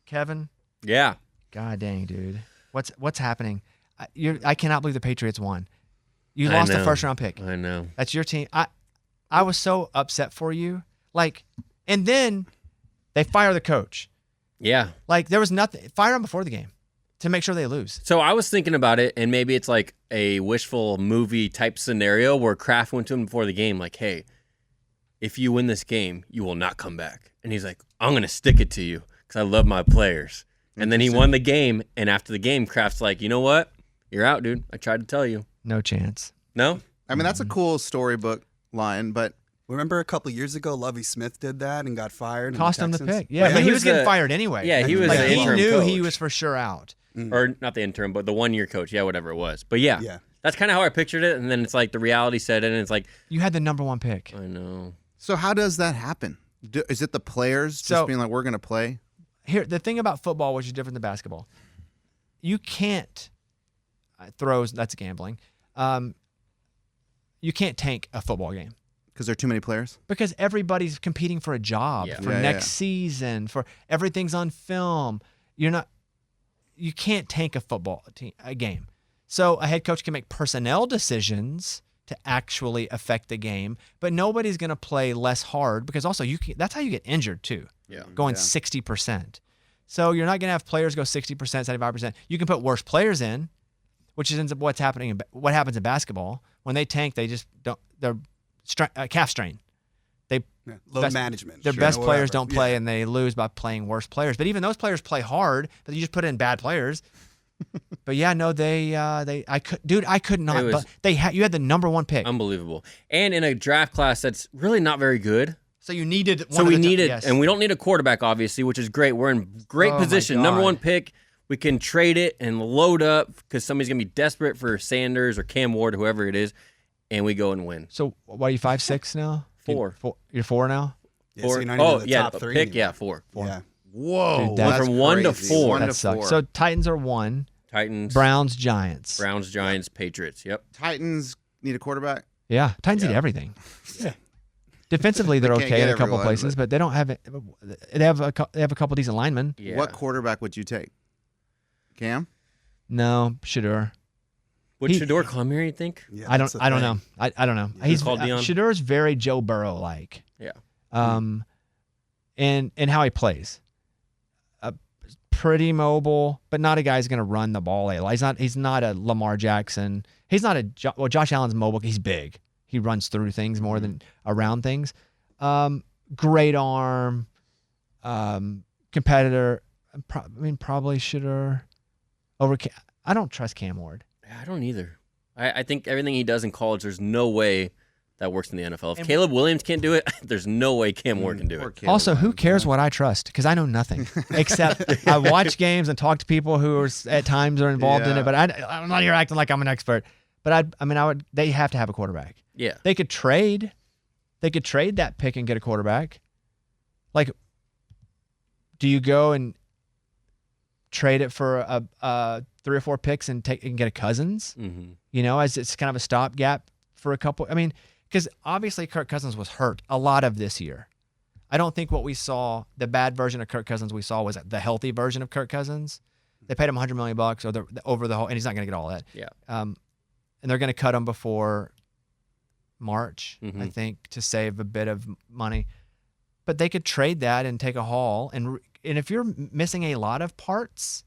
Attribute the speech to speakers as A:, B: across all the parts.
A: Kevin?
B: Yeah.
A: God dang, dude. What's happening? I cannot believe the Patriots won. You
B: I
A: lost
B: know.
A: the first round pick.
B: I know.
A: That's your team. I was so upset for you. Like, and then they fire the coach.
B: Yeah.
A: Like, there was nothing. Fire him before the game to make sure they lose.
B: So I was thinking about it, and maybe it's like a wishful movie type scenario where Kraft went to him before the game, like, hey, if you win this game, you will not come back. And he's like, I'm going to stick it to you because I love my players. And then he won the game, and after the game, Kraft's like, you know what? You're out, dude. I tried to tell you.
A: No chance.
B: No?
C: I mean, that's a cool storybook line, but
D: Remember a couple years ago, Lovie Smith did that and got fired?
A: Cost him the
D: Texans?
A: pick. Yeah, but he was getting fired anyway.
B: Yeah, he was
A: like,
B: the
A: he
B: interim
A: knew
B: coach.
A: he was for sure out.
B: Or not the interim, but the one-year coach. Yeah, whatever it was. But yeah.
D: Yeah.
B: That's kind of how I pictured it, and then it's like the reality set in, and it's like,
A: You had the number one pick.
B: I know.
C: so how does that happen? Is it the players
A: So-
C: just being like, we're going to play?
A: Here, the thing about football, which is different than basketball, you can't throws. That's gambling. You can't tank a football game
C: Because there are too many players?
A: because everybody's competing for a job
B: Yeah.
A: for
C: Yeah,
A: next
C: yeah.
A: season. For everything's on film. You can't tank a game. So a head coach can make personnel decisions to actually affect the game, but nobody's going to play less hard because also that's how you get injured too.
B: Yeah.
A: Going
C: Yeah.
A: 60%. So you're not going to have players go 60%, 75%. You can put worse players in, which ends up what happens in basketball. When they tank, they just don't. They're calf strain.
D: Yeah. Load
A: Best-
D: management.
A: Their
D: Sure,
A: best players
D: whatever.
A: don't play,
D: Yeah.
A: and they lose by playing worse players. But even those players play hard, but you just put in bad players. But yeah, no, I could not.
B: It was-
A: But you had the number one pick,
B: Unbelievable. And in a draft class that's really not very good.
A: so you needed.
B: So we needed, and we don't need a quarterback, obviously, which is great. We're in great
A: Oh, my
B: position. Number
A: God.
B: one pick. We can trade it and load up because somebody's going to be desperate for Sanders or Cam Ward, whoever it is, and we go and win.
A: So what are you 5'6" now?
B: Four.
A: You're 4 now.
D: Yeah, so
B: Four.
D: you're not even in the
B: yeah,
D: top
B: a
D: three
B: pick,
D: anymore.
B: yeah, four.
D: Yeah.
C: Whoa.
A: Dude, that's
B: from 1 to
C: crazy.
B: 4.
C: 1
A: That
C: to
A: sucks.
C: 4.
A: So Titans are 1.
B: Titans,
A: Browns, Giants.
B: Giants, Patriots. Yep.
C: Titans need a quarterback?
A: Yeah, Titans need everything. Defensively, they're
C: They can't
A: okay in
C: get
A: a couple
C: everyone,
A: places, but they don't have it. They have a couple decent linemen.
B: Yeah.
C: What quarterback would you take? Cam?
A: No, Shador.
B: Would
A: he-
B: Shador come here, you think?
D: Yeah,
A: I
D: that's
A: don't.
D: the
A: I don't
D: thing.
A: know. I don't know.
B: Is it
A: He's
B: called Deion?
A: Shador's very Joe Burrow like.
B: Yeah.
A: And how he plays. Pretty mobile, but not a guy who's going to run the ball. He's not a Lamar Jackson. He's not Josh Allen's mobile. He's big. He runs through things more than around things. Great arm. Competitor. Probably Shador over. I don't trust Cam Ward.
B: I don't either. I think everything he does in college, there's no way that works in the NFL. If
A: And-
B: Caleb Williams can't do it, there's no way Cam Ward can do
C: Poor
B: it.
C: Caleb
A: Also, who
C: Williams,
A: cares
C: man.
A: what I trust? Because I know nothing except I watch games and talk to people who are at times are involved in
C: Yeah.
A: it. But I'm not here acting like I'm an expert. But I would. They have to have a quarterback.
B: Yeah.
A: They could trade. They could trade that pick and get a quarterback. Like, do you go and trade it for a 3 or 4 picks and get a Cousins?
B: Mm-hmm.
A: You know, as it's kind of a stopgap for a couple. I mean, because obviously Kirk Cousins was hurt a lot of this year. I don't think what we saw, the bad version of Kirk Cousins we saw was the healthy version of Kirk Cousins. They paid him $100 million over the whole, and he's not going to get all that.
B: Yeah.
A: And they're going to cut him before March, I
B: Mhm.
A: think, to save a bit of money. But they could trade that and take a haul. And if you're missing a lot of parts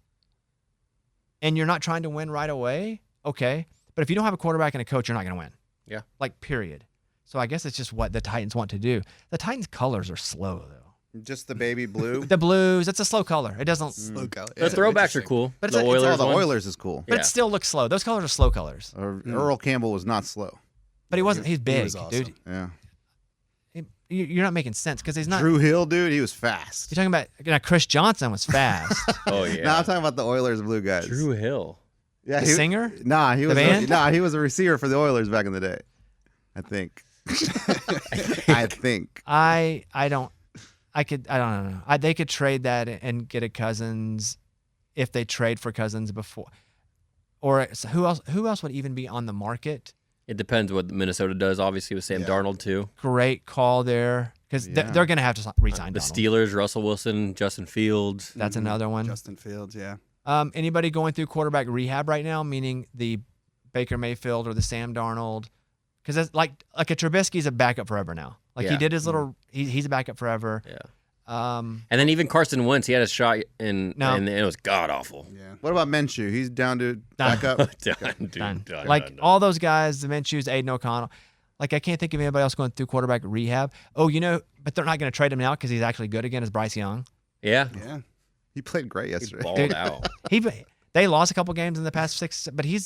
A: and you're not trying to win right away, okay. But if you don't have a quarterback and a coach, you're not going to win.
B: Yeah.
A: Like, period. So I guess it's just what the Titans want to do. The Titans' colors are slow, though.
C: Just the baby blue?
A: The blues, it's a slow color. It doesn't,
D: Slow color.
B: The throwbacks are cool.
A: But
B: the
A: it's
B: Oilers
C: the
B: ones.
C: Oilers is cool.
A: but
B: Yeah.
A: it still looks slow. Those colors are slow colors.
C: Earl Campbell was not slow.
A: But he wasn't. He's
D: He
A: big,
D: was awesome.
A: dude.
C: Yeah.
A: You're not making sense because he's not.
C: Drew Hill, dude, he was fast.
A: You're talking about Chris Johnson was fast.
B: Oh, yeah.
C: No, I'm talking about the Oilers blue guys.
B: Drew Hill.
C: Yeah,
A: The singer?
C: Nah, he
A: The
C: was
A: band?
C: he was a receiver for the Oilers back in the day. I think. I think.
A: I don't know. They could trade that and get a Cousins if they trade for Cousins before. Or who else would even be on the market
B: It depends what Minnesota does, obviously, with Sam Darnold, too.
A: Great call there because they're going to have to re-sign
B: The
A: Donald.
B: Steelers, Russell Wilson, Justin Fields.
A: That's another one.
D: Justin Fields, yeah.
A: Anybody going through quarterback rehab right now, meaning the Baker Mayfield or the Sam Darnold? Because that's like a Trubisky's a backup forever now. Like he
B: Yeah.
A: did his little, he's a backup forever.
B: Yeah.
A: Um,
B: And then even Carson Wentz, he had a shot
A: No.
B: and it was god-awful.
D: Yeah.
C: What about Minshew? He's down to back up.
B: Done, dude.
A: done.
B: Done,
A: Like
B: done, done.
A: all those guys, the Minshew's, Aiden O'Connell. Like I can't think of anybody else going through quarterback rehab. Oh, but they're not going to trade him now because he's actually good again. Is Bryce Young?
B: Yeah.
D: Yeah.
C: He played great
B: He
C: yesterday.
B: balled
A: Dude.
B: out.
A: They lost a couple games in the past 6, but he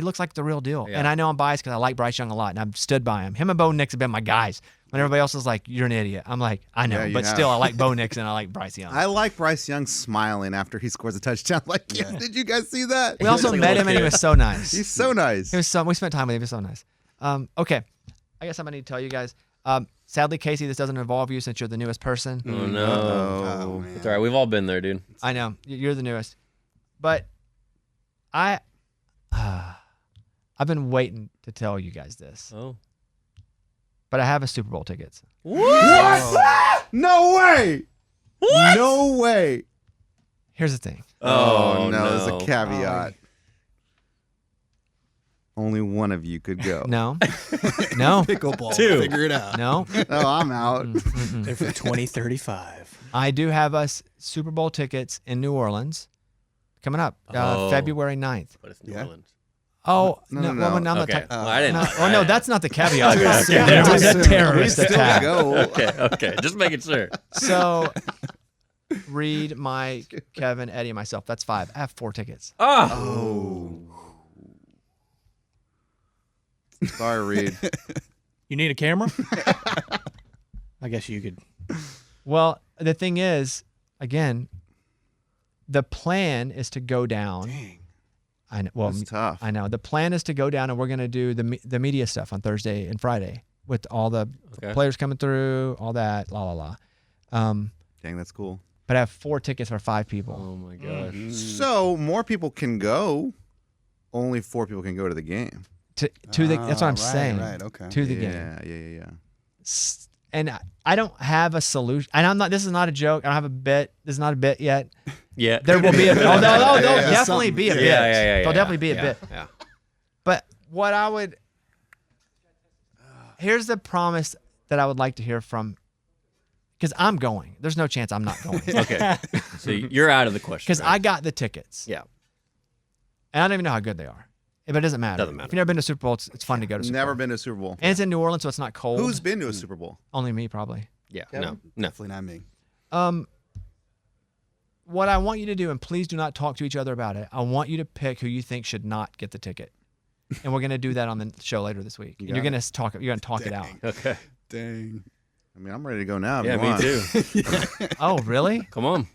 A: looks like the real deal.
B: Yeah.
A: And I know I'm biased because I like Bryce Young a lot, and I've stood by him. Him and Bo Nix have been my guys. When everybody else is like, "You're an idiot," I'm like, "I know,"
C: Yeah, you
A: but
C: have.
A: still, I like Bo Nix and I like Bryce Young.
C: I like Bryce Young smiling after he scores a touchdown. Like, yeah, did you guys see that?
A: We also
B: like a
A: met
B: little
A: him, and he
B: kid.
A: was so nice.
C: He's so nice.
A: We spent time with him. He was so nice. Okay, I guess I'm gonna need to tell you guys. Sadly, Casey, this doesn't involve you since you're the newest person.
B: Oh, no.
D: Oh, man.
B: It's all right. We've all been there, dude.
A: I know you're the newest, but I've been waiting to tell you guys this.
B: Oh.
A: But I have a Super Bowl tickets.
C: What? No way. What? No way.
A: Here's the thing.
C: Oh, no,
B: no.
C: there's a caveat. Only one of you could go.
A: No, no,
D: Pickleball.
B: Two.
D: Figure it out.
A: no.
C: Oh, I'm out.
E: They're for 2035.
A: I do have us Super Bowl tickets in New Orleans coming up
B: Oh.
A: February 9th.
B: But it's New
D: Yeah.
B: Orleans.
A: Oh,
C: No,
A: no,
C: no,
A: well,
C: no.
A: no, I'm not
B: Okay.
A: talking-
B: Well, I didn't.
A: no, oh, no, that's not the caveat.
B: Okay.
A: There was a
D: Assume.
A: terrorist
C: Still
A: attack.
C: go.
B: Okay. Just making sure.
A: So, Reed, Mike, Kevin, Eddie, and myself. That's 5. I have 4 tickets.
B: Oh.
C: Sorry, Reed.
E: You need a camera? I guess you could.
A: Well, the thing is, again, the plan is to go down.
D: Dang.
A: I know. Well,
C: That's tough.
A: I know. The plan is to go down, and we're going to do the media stuff on Thursday and Friday with all the
B: Okay.
A: players coming through, all that, la la la.
C: Dang, that's cool.
A: But I have 4 tickets for 5 people.
B: Oh my gosh.
C: So more people can go. Only 4 people can go to the game.
A: To the that's what I'm
D: right,
A: saying.
D: right, okay.
A: To the game.
C: Yeah.
A: And I don't have a solution. And I'm not. This is not a joke. I don't have a bit. This is not a bit yet.
B: Yeah.
A: There will be a bit. Oh, there'll
D: yeah,
A: definitely
D: something.
A: be a bit.
B: Yeah.
A: There'll definitely be a
B: yeah,
A: bit.
B: Yeah.
A: But what I would here's the promise that I would like to hear from, because I'm going. There's no chance I'm not going.
B: Okay. So you're out of the question.
A: Because
B: right?
A: I got the tickets.
B: Yeah.
A: And I don't even know how good they are. But it doesn't matter.
B: Doesn't matter.
A: If you've never been to Super Bowl, it's fun to go to Super
C: Never
A: Bowl.
C: been to a Super Bowl.
A: And it's in New Orleans, so it's not cold.
C: Who's been to a Super Bowl?
A: Only me, probably.
B: Yeah.
C: Kevin?
B: No.
D: Definitely not me.
A: What I want you to do, and please do not talk to each other about it, I want you to pick who you think should not get the ticket. And we're going to do that on the show later this week. And
C: got
A: you're going
C: it.
A: to talk it out.
B: Okay.
D: Dang.
C: I mean, I'm ready to go now. if
B: Yeah,
C: you
B: me
C: want.
B: too.
A: Oh, really?
B: Come on.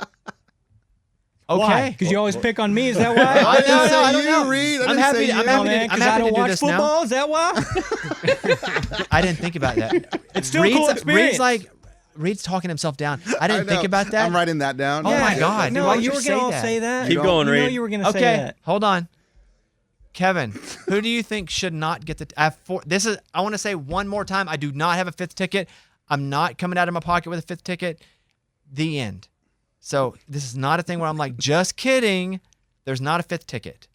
A: Okay.
E: Because you always pick on me. Is that why?
C: I didn't
A: No,
C: say
A: I don't
C: you,
A: know.
C: Reed. I
A: I'm
C: didn't
A: happy.
C: say
A: I'm
C: you.
A: happy.
E: man,
A: I'm
E: because I
A: happy
E: don't
A: to do
E: watch
A: this now.
E: football. Is that why?
A: I didn't think about that.
E: It's still a cool experience.
A: Reed's talking himself down. I didn't think
C: know.
A: about that.
C: I'm writing that down.
A: Oh my God.
E: No,
A: Why would
E: you
A: you
E: were
A: say
E: gonna all
A: that?
E: say that.
B: Keep going,
E: You know
B: Reed.
E: you were gonna say
A: Okay,
E: that.
A: hold on. Kevin, who do you think should not get the? I have 4. This is. I want to say one more time. I do not have a 5th ticket. I'm not coming out of my pocket with a 5th ticket. The end. So this is not a thing where I'm like, just kidding. There's not a 5th ticket.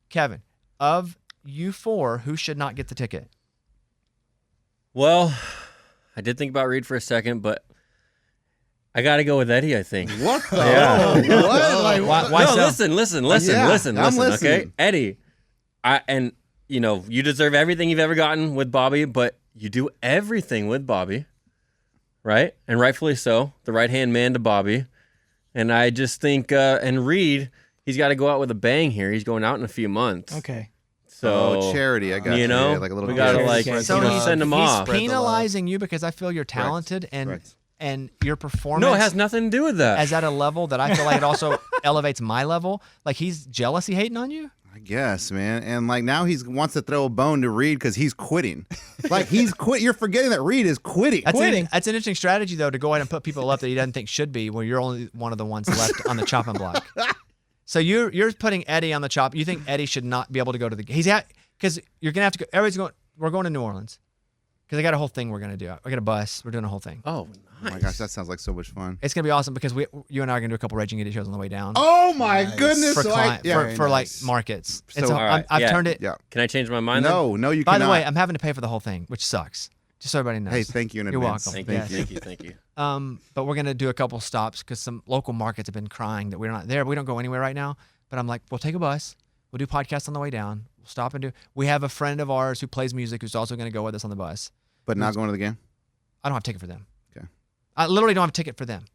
A: Kevin, of you 4, who should not get the ticket?
B: Well, I did think about Reed for a second, but I got to go with Eddie, I think.
C: What the?
B: Yeah.
C: What? Like,
A: Why
B: no,
A: so?
B: listen,
C: Yeah,
B: listen,
C: I'm
B: okay?
C: listening.
B: Eddie, you deserve everything you've ever gotten with Bobby, but you do everything with Bobby, right? And rightfully so, the right-hand man to Bobby. And I just think, and Reed, he's got to go out with a bang here. He's going out in a few months.
E: Okay.
B: So,
C: Oh, charity. I got
B: you
C: you.
B: know,
C: Yeah, like a little
B: we got to
C: gift.
B: like,
E: Okay.
A: So
B: send him
A: he's
B: off.
A: penalizing you because I feel you're talented
C: Correct.
A: and your performance.
B: No, it has nothing to do with that.
A: as at a level that I feel like it also elevates my level. Like he's jealousy hating on you.
C: I guess, man. And like now he wants to throw a bone to Reed because he's quitting. Like he's quit. You're forgetting that Reed is quitting.
A: That's
E: Quitting.
A: that's an interesting strategy though, to go ahead and put people up that he doesn't think should be, where you're only one of the ones left on the chopping block. So you're putting Eddie on the chop. You think Eddie should not be able to go to the? He's at because you're gonna have to go. Everybody's going. we're going to New Orleans because I got a whole thing we're gonna do. I got a bus. We're doing a whole thing.
B: Oh,
C: Oh my gosh, that sounds like so much fun.
A: It's gonna be awesome because you and I are gonna do a couple Raging Idiot shows on the way down.
C: Oh my goodness!
A: for
C: So
A: client,
C: yeah.
A: for like
D: nice.
A: markets.
C: So-
A: And so
B: All right,
A: I've
B: yeah.
A: turned it.
C: Yeah.
B: Can I change my mind? then?
C: No, you
A: By
C: cannot.
A: the way, I'm having to pay for the whole thing, which sucks. Just so everybody knows.
C: Hey, thank you in
A: You're
C: advance.
A: welcome.
B: Thank
A: Yes.
B: you, thank you, thank you.
A: But we're gonna do a couple stops because some local markets have been crying that we're not there. We don't go anywhere right now. But I'm like, we'll take a bus. We'll do podcasts on the way down. We'll stop and do. We have a friend of ours who plays music who's also gonna go with us on the bus.
C: But not going to the game.
A: I don't have a ticket for them.
C: Okay.
A: I literally don't have a ticket for them.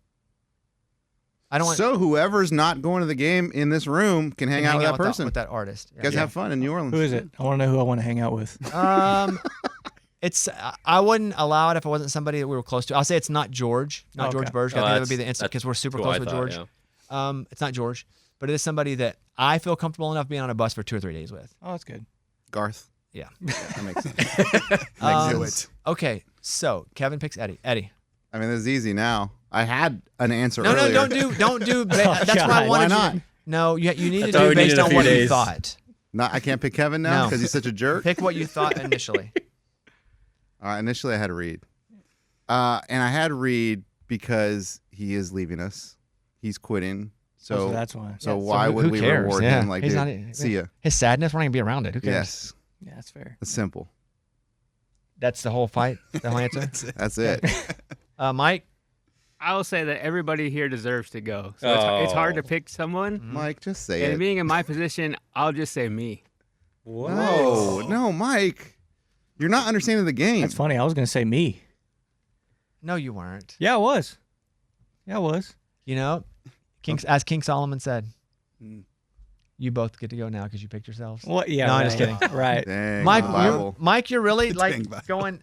A: I don't want
C: So whoever's not going to the game in this room can hang out with that person.
A: with that artist.
C: You guys have fun in New Orleans.
E: Who is it? I want to know who I want to hang out with.
A: It's I wouldn't allow it if it wasn't somebody that we were close to. I'll say it's not George, not
E: Okay.
A: George Berge.
B: Oh,
A: I think that would be the
B: that's-
A: instant because we're super
B: Who
A: close
B: I
A: with
B: thought,
A: George.
B: yeah.
A: It's not George, but it is somebody that I feel comfortable enough being on a bus for 2 or 3 days with.
E: Oh, that's good.
C: Garth.
A: Yeah.
C: That makes sense.
A: Um,
C: sense.
A: Okay, so Kevin picks Eddie. Eddie.
C: I mean, this is easy now. I had an answer
A: No,
C: earlier.
A: don't do. That's why I
E: God.
A: wanted
C: Why
A: you to-
C: not?
A: No, you need to
B: That's all
A: do
B: we
A: based
B: needed a
A: on
B: few
A: what you
B: days.
A: thought.
C: I can't pick Kevin now
A: No.
C: because he's such a jerk.
A: Pick what you thought initially.
C: Initially, I had Reed. And I had Reed because he is leaving us. He's quitting. So
E: that's why.
C: So
A: Yeah,
C: why
A: who-
C: would
A: who
C: we
A: cares?
C: reward
A: Yeah.
C: him? Like,
A: He's
C: dude,
A: not-
C: see ya.
A: His sadness, we're not gonna be around it. Who cares?
C: Yes.
E: Yeah, that's fair.
C: It's simple.
A: That's the whole fight. The whole answer.
C: That's it.
A: Mike.
F: I will say that everybody here deserves to go. So it's hard to
B: Oh.
F: pick someone.
C: Mike, just say
F: And
C: it.
F: being in my position, I'll just say me.
C: No, Mike. You're not understanding the game.
E: That's funny. I was going to say me.
A: No, you weren't.
E: Yeah, I was. Yeah, I was.
A: You know, as King Solomon said,
D: Mm.
A: you both get to go now because you picked yourselves.
E: What? Yeah.
A: No, I'm
E: right.
A: just kidding.
E: Right.
C: Dang,
A: Mike,
C: the
A: you're,
C: Bible.
A: Mike, you're really like
D: Dang Bible.
A: going.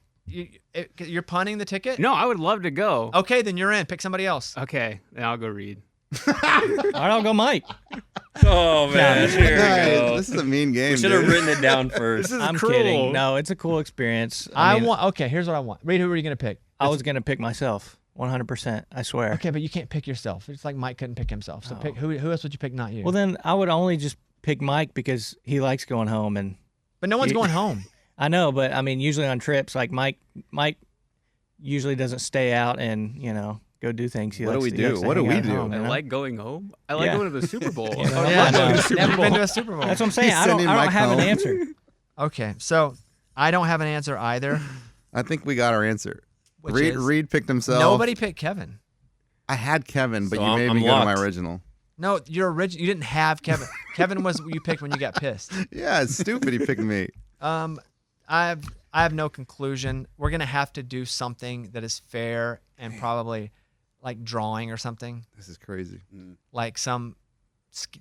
A: You're punting the ticket.
F: No, I would love to go.
A: Okay, then you're in. Pick somebody else.
F: Okay, then I'll go read.
E: All right, I'll go Mike.
B: Oh man, here we
C: Guys,
B: go.
C: this is a mean game.
B: We should have
C: dude.
B: written it down first.
E: I'm kidding. No, it's a cool experience.
A: I
E: mean,
A: want. Okay, here's what I want. Reed, who are you gonna pick?
E: I was going to pick myself. 100%. I swear.
A: Okay, but you can't pick yourself. It's like Mike couldn't pick himself. So pick who else would you pick? Not you.
E: Well, then I would only just pick Mike because he likes going home, and
A: but no one's going home.
E: I know, but I mean, usually on trips, like Mike usually doesn't stay out and go do things. He
C: What do
E: likes
C: we
E: to- he
C: do?
E: likes to
C: What do
E: hang
C: we
E: out at
C: do?
E: home,
F: I
E: you know?
F: like going home. I like
E: Yeah.
F: going to the Super Bowl.
E: You know?
F: I
A: Yeah,
F: love going to the
A: no,
F: Super
A: never
F: Bowl.
A: been to a Super Bowl.
E: That's what I'm saying.
C: He's
E: I don't
C: sending Mike
E: have an
C: home.
E: answer.
A: Okay, so I don't have an answer either.
C: I think we got our answer.
A: Which
C: Reed,
A: is
C: Reed picked himself.
A: nobody picked Kevin.
C: I had Kevin, but
B: So
C: you made
B: I'm
C: me go to my
B: locked.
C: original.
A: No, your original. You didn't have Kevin. Kevin was what you picked when you got pissed.
C: Yeah, it's stupid. He picked me.
A: I have no conclusion. We're gonna have to do something that is fair and probably like drawing or something,
C: This is crazy.
A: like some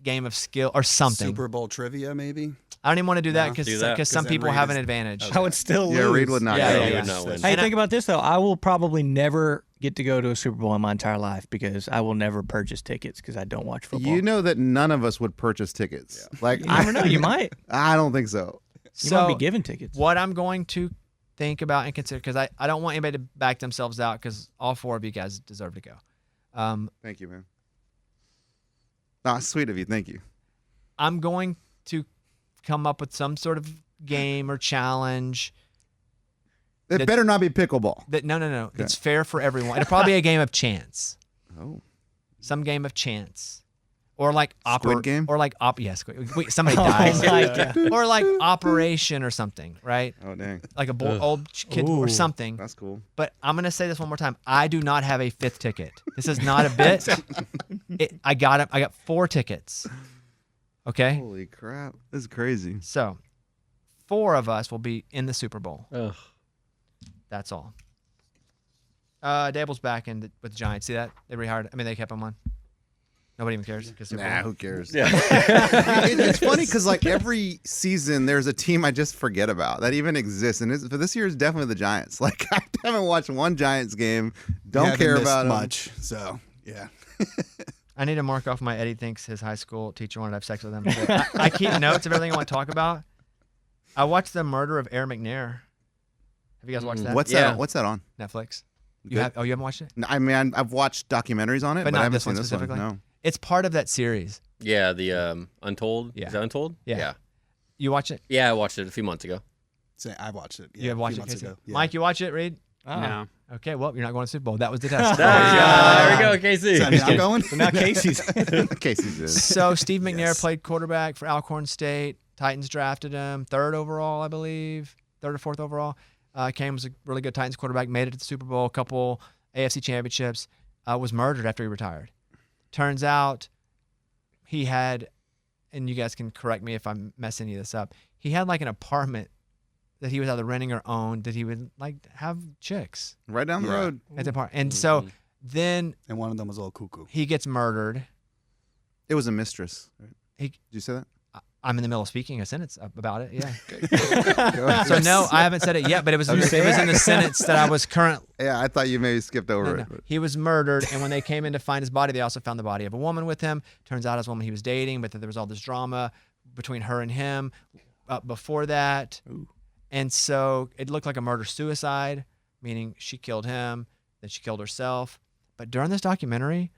A: game of skill or something.
D: Super Bowl trivia, maybe.
A: I don't even want to do that
D: No.
A: because
B: Do that.
A: some
D: then
A: people
D: Reed
A: have
D: is-
A: an advantage.
D: Okay.
E: I would still lose.
C: Yeah, Reed would not
A: Yeah,
C: go.
A: yeah,
B: You
A: yeah.
B: would not win.
E: Hey,
A: And
E: think about this though. I will probably never get to go to a Super Bowl in my entire life because I will never purchase tickets because I don't watch football.
C: You know that none of us would purchase tickets. Like
E: You never know. You might.
C: I don't think so.
E: You
A: So
E: might be given tickets.
A: what I'm going to think about and consider, because I don't want anybody to back themselves out, because all 4 of you guys deserve to go.
C: Thank you, man. Sweet of you. Thank you.
A: I'm going to come up with some sort of game or challenge
C: It
A: That-
C: better not be pickleball.
A: that no, it's fair for everyone. It'll probably be a game of chance.
C: Oh.
A: Some game of chance, or like
C: Squid Game?
A: or like wait, somebody
E: Oh
A: dies,
E: my God.
A: or like Operation or something, right?
C: Oh, dang.
A: Like a old kid or
E: Ooh.
A: something.
C: That's cool.
A: But I'm gonna say this one more time. I do not have a 5th ticket. This is not a bit. I got it. I got 4 tickets. Okay,
C: Holy crap. This is crazy.
A: so 4 of us will be in the Super Bowl.
B: Ugh.
A: That's all. Dable's back in with the Giants. See that? They rehired. I mean, they kept him on. Nobody even cares. 'Cause Super
C: Nah,
A: Bowl.
C: who cares?
B: Yeah.
C: It's funny because like every season there's a team I just forget about that even exists, and for this year is definitely the Giants. Like I haven't watched one Giants game. Don't
D: Haven't
C: care
D: missed
C: about 'em.
D: much. So yeah.
A: I need to mark off my Eddie thinks his high school teacher wanted to have sex with him. But I keep notes of everything I want to talk about. I watched the murder of Aaron McNair. Have you guys watched that?
C: What's
B: Yeah.
C: that? What's that on?
A: Netflix? You
C: Good.
A: have? Oh, you haven't watched it?
C: No, I mean, I've watched documentaries on it,
A: But
C: but
A: not
C: I haven't
A: this
C: seen
A: one
C: this one.
A: specifically?
C: No.
A: It's part of that series.
B: Yeah, the Untold.
A: Yeah.
B: Is that Untold?
A: Yeah.
B: Yeah.
A: You watch it?
B: Yeah, I watched it a few months ago.
D: I watched it.
A: You have
D: a
A: watched
D: few
A: it,
D: months
A: Casey?
D: ago. Yeah.
A: Mike, you watch it, Reed?
F: No.
A: Okay, well, you're not going to Super Bowl. That was the test.
B: There we go, Casey.
D: So, I mean, I'm going.
E: So now Casey's.
C: Casey's is.
A: So Steve McNair
D: Yes.
A: played quarterback for Alcorn State. Titans drafted him 3rd overall, I believe, 3rd or 4th overall. Came was a really good Titans quarterback. Made it to the Super Bowl, a couple AFC championships. Was murdered after he retired. Turns out he had, and you guys can correct me if I'm messing any of this up. He had like an apartment that he was either renting or owned that he would like have chicks
C: Right down the
D: Yeah.
C: road.
A: at the apartment. And so then
D: And one of them was all cuckoo.
A: he gets murdered.
C: It was a mistress. Right?
A: He-
C: Did you say that?
A: I'm in the middle of speaking a sentence about it. Yeah.
C: Go ahead.
A: So no, I haven't said it yet, but it was in the sentence that I was current.
C: Yeah, I thought you maybe skipped over
A: No,
C: it.
A: no. He was murdered, and when they came in to find his body, they also found the body of a woman with him. Turns out, it's a woman he was dating, but there was all this drama between her and him before that, and so it looked like a murder-suicide, meaning she killed him, then she killed herself. But during this documentary,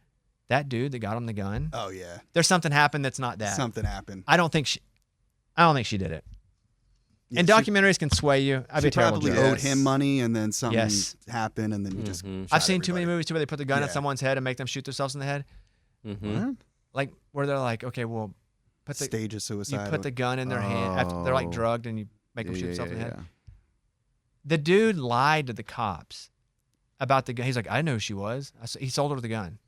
A: that dude that got him the gun,
D: Oh yeah,
A: there's something happened that's not that.
D: something happened.
A: I don't think she did it.
D: Yeah,
A: And
D: she-
A: documentaries can sway you. I'd be a
D: She
A: terrible
D: probably
A: judge.
D: owed him money, and then something
A: Yes.
D: happened, and then he just.
B: Mhm.
D: shot
A: I've seen too many
D: everybody.
A: movies too where they put the gun at
D: Yeah.
A: someone's head and make them shoot themselves in the head.
B: Mm-hmm.
C: What?
A: Like where they're like, okay, well, put the
D: Stage of
A: you
D: suicide.
A: put the gun in their hand after they're like
C: Oh.
A: drugged and you make them shoot
C: Yeah,
A: themselves in the
C: yeah,
A: head. The dude lied to the cops about the gun. He's like, I know who she was. He sold her the gun.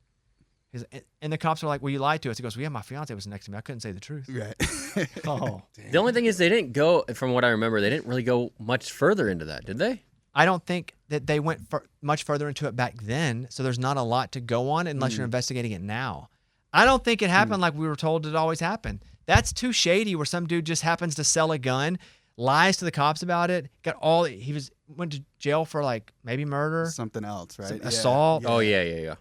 A: And the cops are like, well, you lied to us. He goes, well, yeah, my fiance was next to me. I couldn't say the truth.
D: Right.
E: Oh,
B: The only thing is they didn't go, from what I remember, they didn't really go much further into that, did they?
A: I don't think that they went much further into it back then. So there's not a lot to go on unless you're investigating it now. I don't think it happened like we were told it always happened. That's too shady where some dude just happens to sell a gun, lies to the cops about it, went to jail for like maybe murder,
D: Something else, right?
A: some assault.
B: Oh, yeah.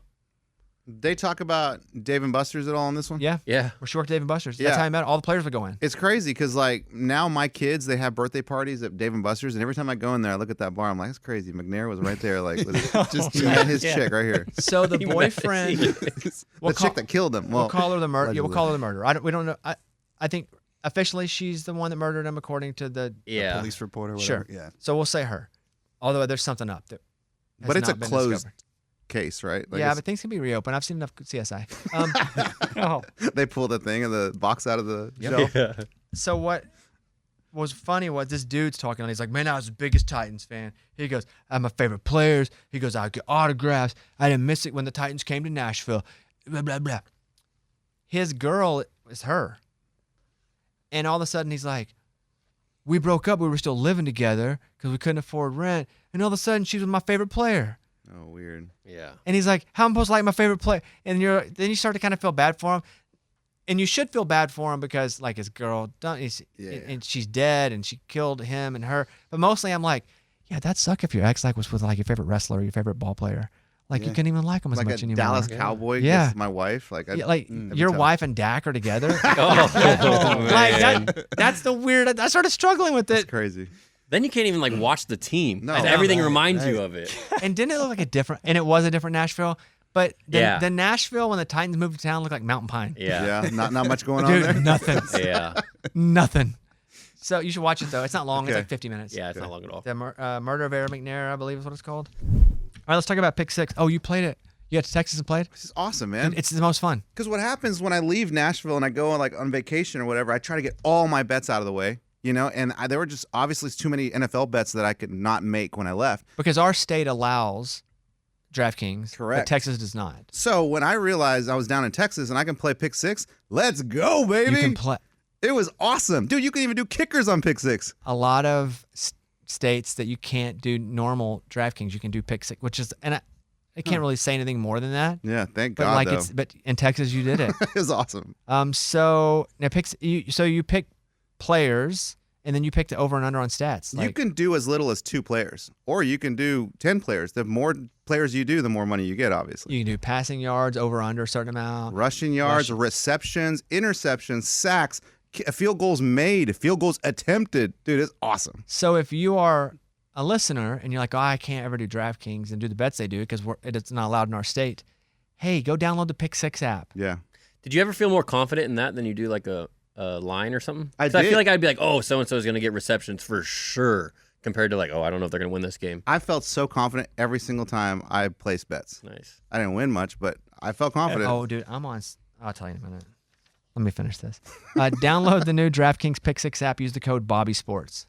C: They talk about Dave and Buster's at all in this one?
A: Yeah.
B: Yeah.
A: We're short Dave and Buster's.
C: Yeah.
A: That's how I met all the players would go in.
C: It's crazy because like now my kids, they have birthday parties at Dave and Buster's, and every time I go in there, I look at that bar. I'm like, it's crazy. McNair was right there, like just he met his chick right here.
A: So the
B: He met
A: boyfriend,
C: The
A: we'll
C: chick that killed him. Well,
A: we'll call her the murder. Yeah, we'll
C: allegedly.
A: call her the murderer. We don't know. I think officially she's the one that murdered him according to the.
B: Yeah.
D: Police report or
A: Sure.
D: whatever. Yeah.
A: So we'll say her. Although there's something up there.
C: But it's a closed case, right? Like
A: Yeah,
C: it's-
A: but things can be reopened. I've seen enough CSI.
E: oh,
C: they pull the thing and the box out of the shelf.
B: Yeah.
A: So what was funny was this dude's talking and he's like, man, I was the biggest Titans fan. He goes, I'm my favorite players. He goes, I get autographs. I didn't miss it when the Titans came to Nashville. Blah, blah, blah. His girl is her. And all of a sudden he's like, we broke up. We were still living together because we couldn't afford rent. And all of a sudden she was my favorite player.
C: Oh, weird.
B: Yeah.
A: And he's like, how am I supposed to like my favorite player? And then you start to kind of feel bad for him. And you should feel bad for him because like his girl, and she's dead and she killed him and her. But mostly I'm like, yeah, that'd suck if your ex like was with like your favorite wrestler or your favorite ball player. Like you
D: Yeah.
A: couldn't even like him as
C: Like
A: much
C: a
A: anymore.
C: Dallas Cowboy
A: Yeah.
C: gets my wife. Like,
A: Yeah, like
C: that'd be
A: your
C: tough.
A: wife and Dak are together.
B: Oh,
A: Like
B: man.
A: that's the weird. I started struggling with
C: It's
A: it.
C: crazy.
B: Then you can't even like watch the team.
C: No.
B: And
C: No,
B: everything
D: right,
B: reminds you
D: right.
B: of it.
A: And didn't it look like a different? And it was a different Nashville. But the Nashville when the Titans moved to town looked like Mountain Pine.
B: Yeah.
C: Yeah, not much going on there.
A: Dude, nothing.
B: Yeah.
A: Nothing. So you should watch it though. It's not long. It's
C: Okay.
A: like 50 minutes.
B: Yeah, it's not long at all.
A: The Murder of Aaron McNair, I believe is what it's called. All right, let's talk about Pick Six. Oh, you played it. You got to Texas and played?
C: This is awesome, man.
A: It's the most fun.
C: Because what happens when I leave Nashville and I go on vacation or whatever, I try to get all my bets out of the way, you know. And there were just obviously too many NFL bets that I could not make when I left.
A: Because our state allows DraftKings, but
C: Correct.
A: Texas does not.
C: So when I realized I was down in Texas and I can play Pick Six, let's go, baby!
A: You can play
C: It was awesome, dude. You can even do kickers on Pick Six.
A: a lot of states that you can't do normal DraftKings. You can do Pick Six, which is I can't really say anything more than that.
C: Yeah, thank
A: But
C: God.
A: like
C: though.
A: but in Texas you did it.
C: it was awesome.
A: So now you pick players and then you pick the over and under on stats.
C: You
A: Like,
C: can do as little as 2 players, or you can do 10 players. The more players you do, the more money you get, obviously.
A: you can do passing yards over under a certain amount.
C: Rushing yards,
A: Rushing.
C: receptions, interceptions, sacks, field goals made, field goals attempted. Dude, it's awesome.
A: So if you are a listener and you're like, oh, I can't ever do DraftKings and do the bets they do because it's not allowed in our state, hey, go download the Pick Six app.
C: Yeah.
B: Did you ever feel more confident in that than you do like a line or something?
C: I
B: 'Cause I
C: did.
B: feel like I'd be like, oh, so and so is going to get receptions for sure. compared to like, oh, I don't know if they're gonna win this game.
C: I felt so confident every single time I placed bets.
B: Nice.
C: I didn't win much, but I felt confident.
A: Oh, dude, I'll tell you in a minute. Let me finish this. Download the new DraftKings Pick 6 app. Use the code BobbySports.